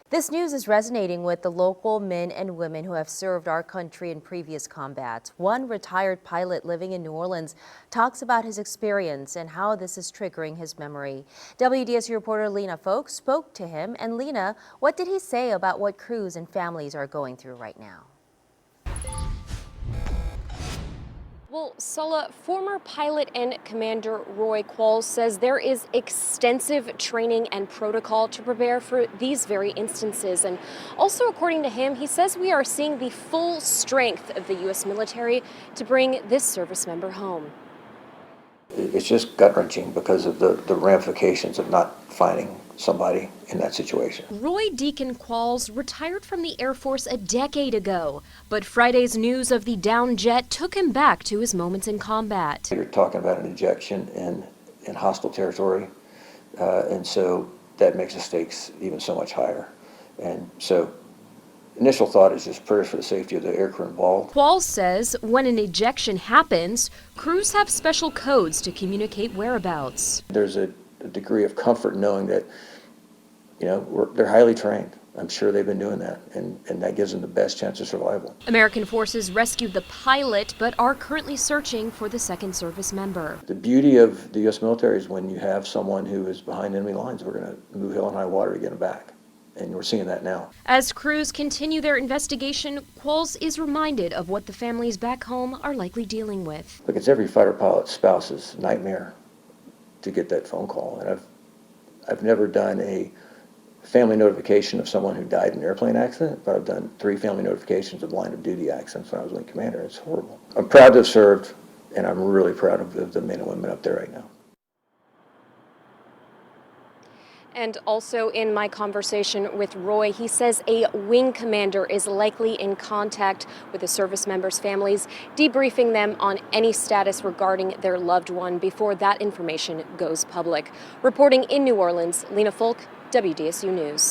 This news is resonating with the local men and women who have served our country in previous combats. One retired pilot living in New Orleans talks about his experience and how this is triggering his memory. WDSU reporter Lena Folk spoke to him. And Lena, what did he say about what crews and families are going through right now? Well, Sulla, former pilot and Commander Roy Qualls says there is extensive training and protocol to prepare for these very instances. And also, according to him, he says we are seeing the full strength of the U.S. military to bring this service member home. It's just gut-wrenching because of the ramifications of not finding somebody in that situation. Roy Deacon Qualls retired from the Air Force a decade ago, but Friday's news of the downed jet took him back to his moments in combat. You're talking about an ejection in hostile territory, and so that makes the stakes even so much higher. And so initial thought is just prayers for the safety of the aircrew involved. Qualls says when an ejection happens, crews have special codes to communicate whereabouts. There's a degree of comfort knowing that, they're highly trained. I'm sure they've been doing that, and that gives them the best chance of survival. American forces rescued the pilot, but are currently searching for the second service member. The beauty of the U.S. military is when you have someone who is behind enemy lines, we're going to move hell and high water to get them back. And we're seeing that now. As crews continue their investigation, Qualls is reminded of what the families back home are likely dealing with. Look, it's every fighter pilot's spouse's nightmare to get that phone call. And I've never done a family notification of someone who died in an airplane accident, but I've done 3 family notifications of line of duty accidents when I was wing commander. It's horrible. I'm proud to have served, and I'm really proud of the men and women up there right now. And also in my conversation with Roy, he says a wing commander is likely in contact with the service members' families, debriefing them on any status regarding their loved one before that information goes public. Reporting in New Orleans, Lena Folk, WDSU News.